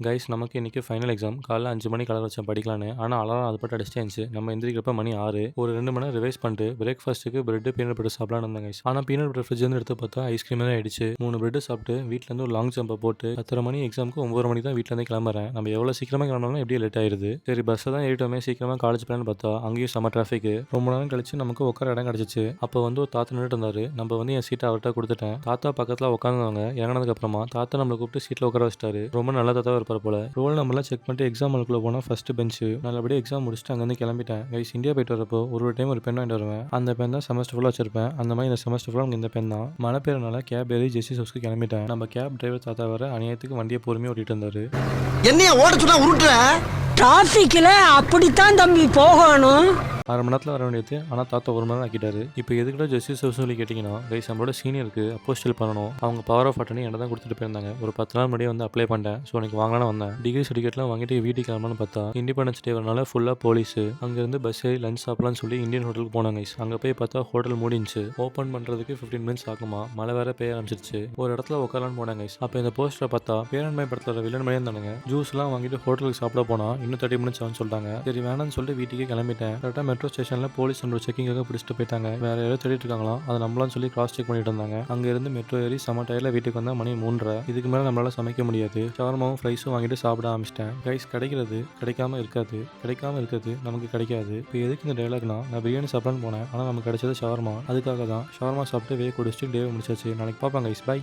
Guys நமக்கு இன்னைக்கு final exam. காலைல 5 மணிக்கு அலாரம் வச்சேன் படிக்கலான்னு. ஆனால் அலாரம் அது பாட்டு அடிச்சிட்டே இருந்துச்சு. நம்ம எந்திரிக்கிறப்ப மணி 6. ஒரு 2 மணி நேரம் ரிவைஸ் பண்ணிட்டு பிரேக்ஃபாஸ்ட்டுக்கு பிரெட் பீனட் பட்டர் சாப்பிடலான்னு இருந்தேன் கைஸ். ஆனால் பீனட் பட்டர் ஃப்ரிட்ஜ்லேருந்து எடுத்து பார்த்தா ஐஸ்கிரீம் தான் ஆயிடுச்சு. 3 பிரெட் சாப்பிட்டு வீட்டிலேருந்து ஒரு லாங் ஜம்பை போட்டு 10:30 மணி எக்ஸாமுக்கு 9 மணிக்கு தான் வீட்டிலேருந்து கிளம்புறேன். நம்ம எவ்வளோ சீக்கிரமாக கிளம்பினாலும் எப்படியே லேட் ஆயிடுது. சரி பஸ்ஸை தான் ஏறிட்டோமே சீக்கிரமாக காலேஜ் போகலான்னு பார்த்தா அங்கேயும் செம்ம டிராஃபிக். ரொம்ப நேரம் கழிச்சு நமக்கு உட்கார இடம் கிடச்சிச்சு. அப்போ வந்து ஒரு தாத்தா நின்றுட்டு இருந்தாரு. நம்ம வந்து என் சீட்டை அவர்கிட்ட கொடுத்துட்டேன். தாத்தா பக்கத்தில் உட்காந்துவாங்க. இறங்கினதுக்கு அப்புறமா தாத்தா நம்மளை கூப்பிட்டு சீட்டில் உட்கார வச்சிட்டாரு. ரொம்ப நல்ல தாத்தாவாக இருப்பார் போல. ரோல் நம்பர்லாம் செக் பண்ணிட்டு எக்ஸாம் ஹாலுக்குள்ள போனால் ஃபர்ஸ்ட் பெஞ்சு. நல்லபடியாக எக்ஸாம் முடிச்சுட்டு அங்கேருந்து கிளம்பிட்டேன். கைஸ் இந்தியா போயிட்டு வரப்போ ஒரு டைம் ஒரு பென் வாங்கிட்டு வருவேன். அந்த பென் தான் செமஸ்டர் ஃபுல்லாக வச்சிருப்பேன். அந்த மாதிரி இந்த செமஸ்டர் ஃபுல்லாக இந்த பென் தான். மழை பெய்யறனால கேப் ஏறி ஜெஸ்ஸி ஹவுஸ்க்கு கிளம்பிட்டேன். நம்ம கேப் டிரைவர் தாத்தா வர அநியாயத்துக்கு வண்டியை பொறுமையாக ஓட்டிட்டு இருந்தாரு. என்னைய ஓட சொன்னா உருட்டுற டிராஃபிக்ல அப்படித்தான் தம்பி போகணும். 1/2 மணி நேரத்தில் வர வேண்டியது. ஆனால் தாத்தா 1 மணி நேரம் ஆக்கிட்டாரு. இப்போ எதுக்கிட்ட ஜஸ்டிஸ் ஹவுஸ் சொல்லி கேட்டிங்கன்னா கைஸ் நம்மளோட சீனியருக்கு அப்போஸ்டல் பண்ணணும். அவங்க பவர் ஆஃப் அட்டர்னி என்ன தான் கொடுத்துட்டு போயிருந்தாங்க. ஒரு 10 நாள் முன்னாடியே வந்து அப்ளை பண்ணிட்டேன். ஸோ எனக்கு வாங்கலான்னு வந்தேன். டிகிரி சர்டிஃபிகேட்லாம் வாங்கிட்டு வீட்டுக்கு கிளம்பலான்னு பார்த்தா இண்டிபெண்டன்ஸ் டே வரனால ஃபுல்லாக போலீஸு. அங்கேருந்து பஸ் ஏறி லஞ்ச் சாப்பிடலான்னு சொல்லி இந்தியன் ஹோட்டலுக்கு போனாங்க கைஸ். அங்கே போய் பார்த்தா ஹோட்டல் மூடிச்சு. ஓப்பன் பண்ணுறதுக்கு 15 மினிட்ஸ் ஆகுமா. மழை வேற பெய்ய ஆரம்பிச்சிருச்சு. ஒரு இடத்துல உட்காரலான்னு போனாங்க கைஸ். அப்போ இந்த போஸ்டரை பார்த்தா பேரன்மை படத்தில் வில்லன் மாதிரியே இருந்தானுங்க. ஜூஸ்லாம் வாங்கிட்டு ஹோட்டலுக்கு சாப்பிட போனால் இன்னும் 30 மினிட்ஸ் ஆகும்னு சொல்லிட்டாங்க. சரி வேணாம்னு சொல்லிட்டு வீட்டுக்கே கிளம்பிட்டேன். கரெக்டாக மெட்ரோ ஸ்டேஷனில் போலீஸ் நம்ம செக்கிங்காக பிடிச்சிட்டு போயிட்டாங்க. வேற யாரோ தேடிட்டு இருக்காங்களாம். அதை நம்மளாம் சொல்லி கிராஸ் செக் பண்ணிட்டு இருந்தாங்க. அங்க இருந்து மெட்ரோ ஏறி செம டயர்ல வீட்டுக்கு வந்தா மணி 3:30. இதுக்கு மேல நம்மளால சமைக்க முடியாது. ஷவர்மாவும் ஃப்ரைஸும் வாங்கிட்டு சாப்பிட ஆரம்பிச்சிட்டேன். கைஸ் கிடைக்கிறது கிடைக்காம இருக்காது. கிடைக்காம இருக்கிறது நமக்கு கிடைக்காது. இப்போ எதுக்கு இந்த டைலாக்னா நான் பிரியாணி சாப்பிடலான்னு போனேன். ஆனால் நமக்கு கிடைச்சது ஷவர்மா. அதுக்காக தான் ஷவர்மா சாப்பிட்டு வே குடிச்சிட்டு டே முடிச்சாச்சு. நாளைக்கு பார்ப்பாங்க கைஸ். பை.